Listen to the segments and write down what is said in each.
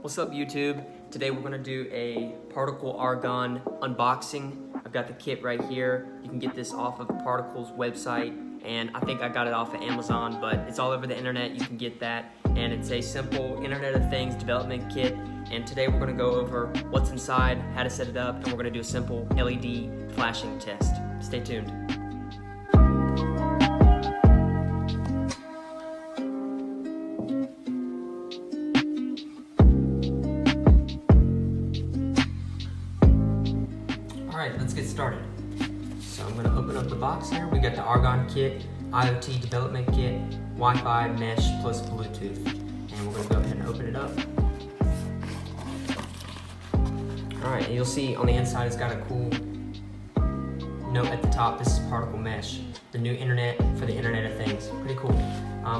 What's up YouTube? Today we're gonna do a particle argon unboxing. I've got the kit right here. You can get this off of Particle's website, and I think I got it off of Amazon, but it's all over the internet. You can get that, and it's a simple Internet of Things development kit. And today we're gonna go over what's inside, how to set it up, and we're gonna do a simple LED flashing test. Stay tuned. Alright, let's get started. So I'm going to open up the box here. We got the Argon kit, IoT development kit, Wi-Fi, mesh, plus Bluetooth. And we're going to go ahead and open it up. Alright, and you'll see on the inside it's got a cool note at the top. This is particle mesh, the new internet for the Internet of Things. Pretty cool.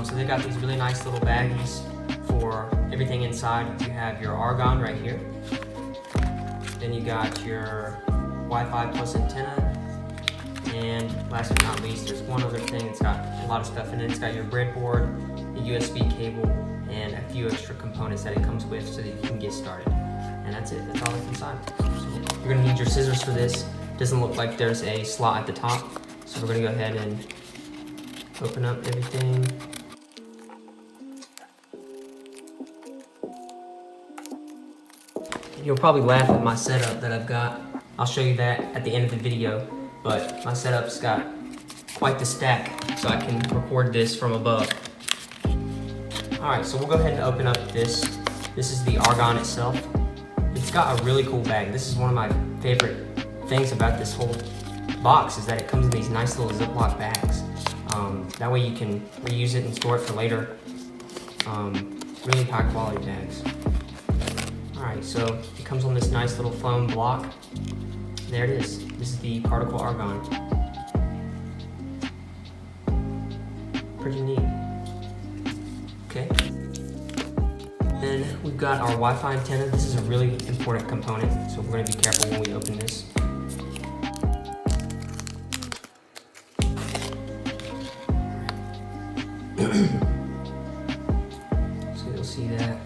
So they got these really nice little baggies for everything inside. You have your Argon right here. Then you got your Wi-Fi plus antenna, and last but not least, there's one other thing. It's got a lot of stuff in it. It's got your breadboard, the USB cable, and a few extra components that it comes with so that you can get started. And that's it. That's all that's inside. So you're going to need your scissors for this. It doesn't look like there's a slot at the top, so we're going to go ahead and open up everything. You'll probably laugh at my setup that I've got. I'll show you that at the end of the video, but my setup's got quite the stack, so I can record this from above. Alright, so we'll go ahead and open up this. This is the Argon itself. It's got a really cool bag. This is one of my favorite things about this whole box, is that it comes in these nice little Ziploc bags. That way you can reuse it and store it for later. Really high quality bags. Alright, so it comes on this nice little foam block. There it is. This is the particle argon. Pretty neat. Okay. Then we've got our Wi-Fi antenna. This is a really important component, so we're going to be careful when we open this. So you'll see that.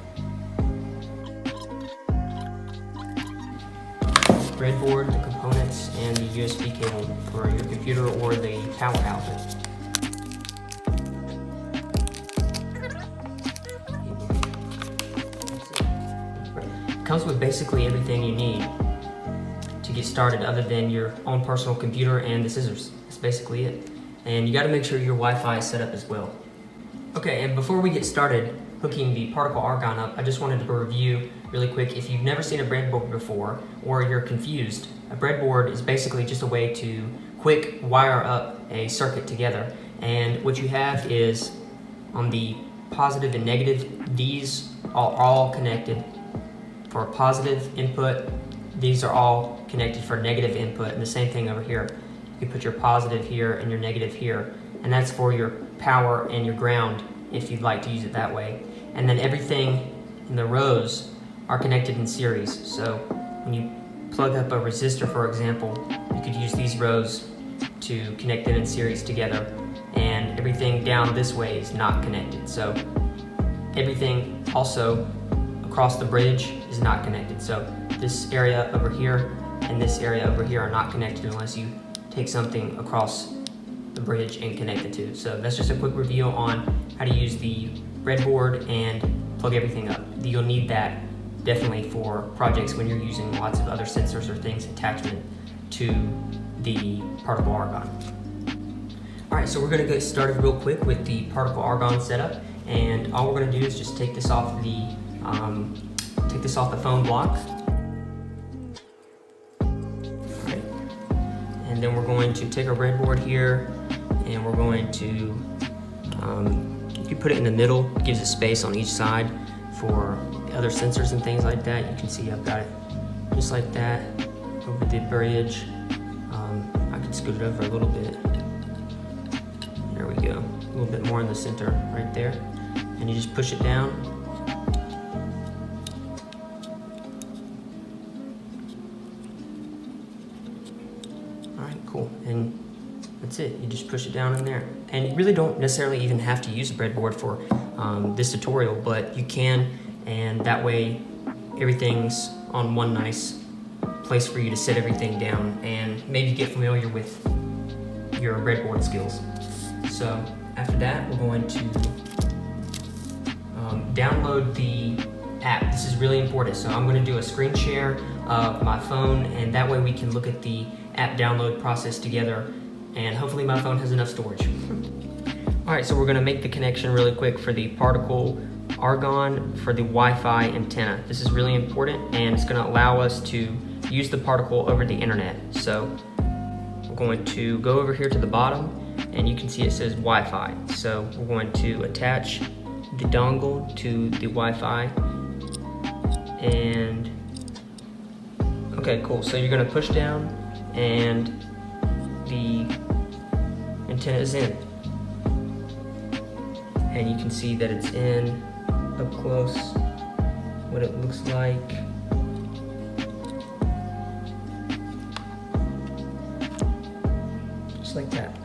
Breadboard, the components, and the USB cable for your computer or the power outlet. It comes with basically everything you need to get started other than your own personal computer and the scissors. That's basically it. And you got to make sure your Wi-Fi is set up as well. Okay, and before we get started hooking the particle argon up, I just wanted to review really quick. If you've never seen a breadboard before, or you're confused, a breadboard is basically just a way to quick wire up a circuit together. And what you have is, on the positive and negative, these are all connected for positive input. These are all connected for negative input, and the same thing over here. You put your positive here and your negative here, and that's for your power and your ground if you'd like to use it that way. And then everything in the rows are connected in series. So when you plug up a resistor, for example, you could use these rows to connect them in series together, and everything down this way is not connected. So everything also across the bridge is not connected. So this area over here and this area over here are not connected unless you take something across the bridge and connect the two. So that's just a quick review on how to use the breadboard and plug everything up. You'll need that definitely for projects when you're using lots of other sensors or things attachment to the particle argon. Alright, so we're going to get started real quick with the particle argon setup, and all we're going to do is just take this off the phone block. Alright. And then we're going to take our breadboard here, and we're going to you put it in the middle. It gives it space on each side for other sensors and things like that. You can see I've got it just like that over the bridge. I can scoot it over a little bit. There we go. A little bit more in the center right there. And you just push it down. Alright, cool. And that's it. You just push it down in there. And you really don't necessarily even have to use a breadboard for this tutorial, but you can, and that way everything's on one nice place for you to set everything down and maybe get familiar with your breadboard skills. So after that, we're going to download the app. This is really important. So I'm going to do a screen share of my phone, and that way we can look at the app download process together, and hopefully my phone has enough storage. All right, so we're going to make the connection really quick for the particle Argon for the Wi-Fi antenna. This is really important, and it's going to allow us to use the particle over the internet. So we're going to go over here to the bottom, and you can see it says Wi-Fi. So we're going to attach the dongle to the Wi-Fi, and okay, cool. So you're going to push down, and the antenna is in, and you can see that it's in up close, what it looks like. Just like that.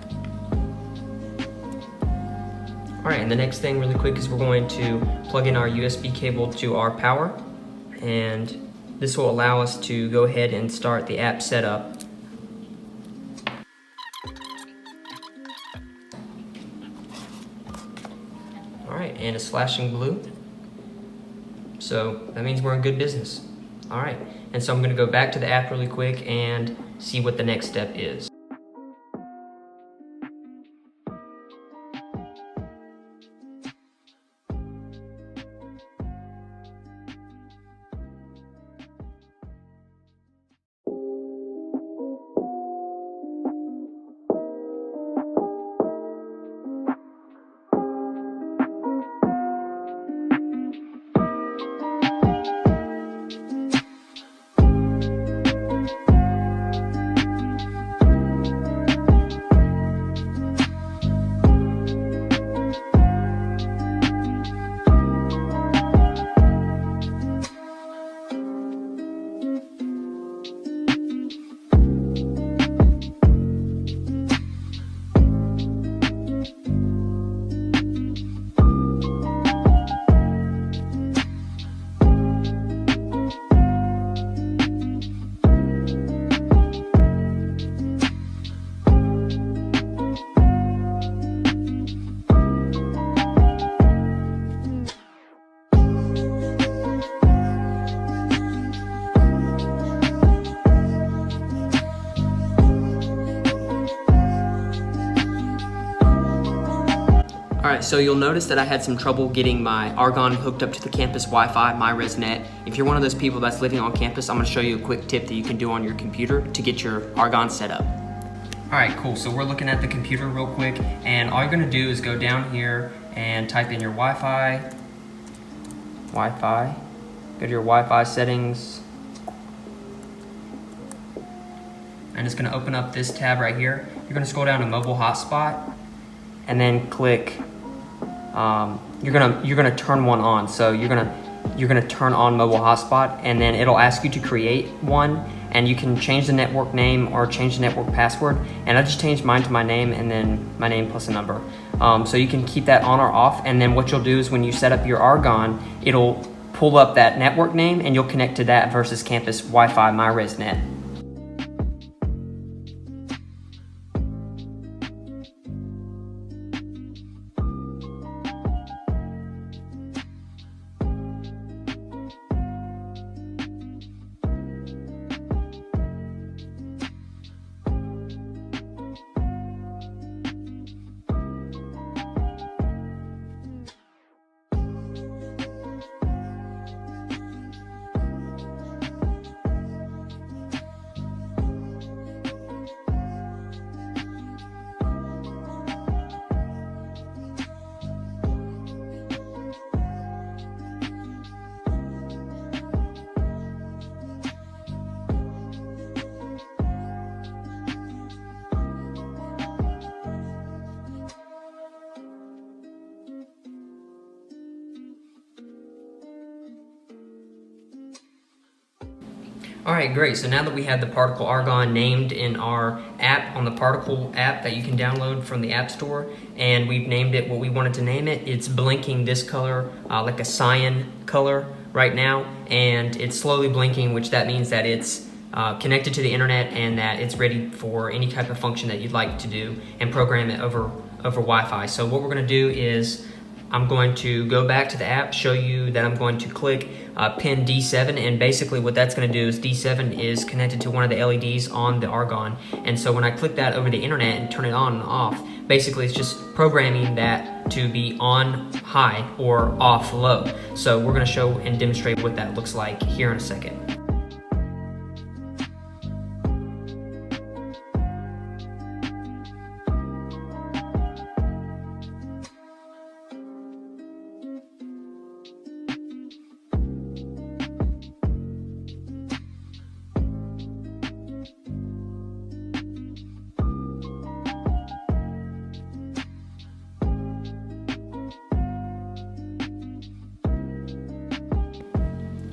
All right, and the next thing really quick is we're going to plug in our USB cable to our power, and this will allow us to go ahead and start the app setup. All right, and it's flashing blue. So that means we're in good business. All right, and so I'm gonna go back to the app really quick and see what the next step is. All right, so you'll notice that I had some trouble getting my Argon hooked up to the campus Wi-Fi, my ResNet. If you're one of those people that's living on campus, I'm gonna show you a quick tip that you can do on your computer to get your Argon set up. All right, cool, so we're looking at the computer real quick, and all you're gonna do is go down here and type in your Wi-Fi, go to your Wi-Fi settings, and it's gonna open up this tab right here. You're gonna scroll down to mobile hotspot, and then click, you're gonna turn one on. So you're gonna turn on mobile hotspot, and then it'll ask you to create one, and you can change the network name or change the network password. And I just changed mine to my name and then my name plus a number. So you can keep that on or off, and then what you'll do is when you set up your Argon, it'll pull up that network name and you'll connect to that versus campus Wi-Fi my ResNet. All right, great. So now that we have the particle Argon named in our app, on the particle app that you can download from the App Store, and we've named it what we wanted to name it, it's blinking this color, like a cyan color right now, and it's slowly blinking, which that means that it's connected to the internet and that it's ready for any type of function that you'd like to do and program it over Wi-Fi. So what we're going to do is I'm going to go back to the app, show you that I'm going to click pin D7, and basically what that's going to do is D7 is connected to one of the LEDs on the Argon, and so when I click that over the internet and turn it on and off, basically it's just programming that to be on high or off low. So we're going to show and demonstrate what that looks like here in a second.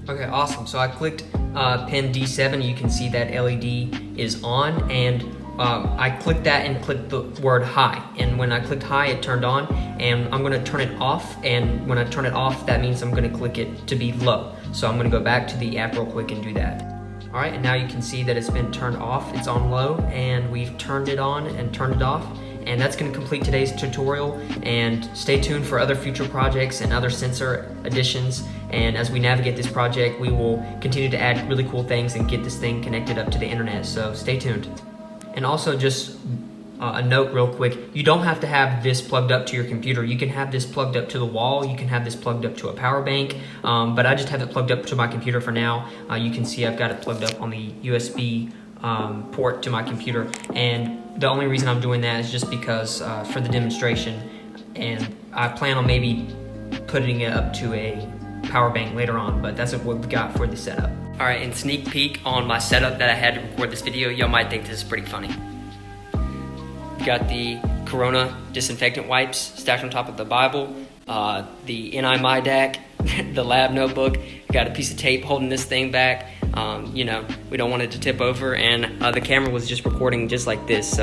Okay, awesome. So I clicked pin D7. You can see that LED is on, and I clicked that and clicked the word high. And when I clicked high, it turned on, and I'm gonna turn it off. And when I turn it off, that means I'm gonna click it to be low. So I'm gonna go back to the app real quick and do that. All right, and now you can see that it's been turned off. It's on low, and we've turned it on and turned it off. And that's going to complete today's tutorial, and stay tuned for other future projects and other sensor additions. And as we navigate this project, we will continue to add really cool things and get this thing connected up to the internet, so stay tuned. And also just a note real quick, you don't have to have this plugged up to your computer. You can have this plugged up to the wall, you can have this plugged up to a power bank, but I just have it plugged up to my computer for now. You can see I've got it plugged up on the USB port to my computer, and the only reason I'm doing that is just because for the demonstration, and I plan on maybe putting it up to a power bank later on, but that's what we got for the setup. All right, and sneak peek on my setup that I had to record this video. Y'all might think this is pretty funny. Got the Corona disinfectant wipes stacked on top of the Bible, the NI the lab notebook. Got a piece of tape holding this thing back. You know, we don't want it to tip over, and the camera was just recording just like this.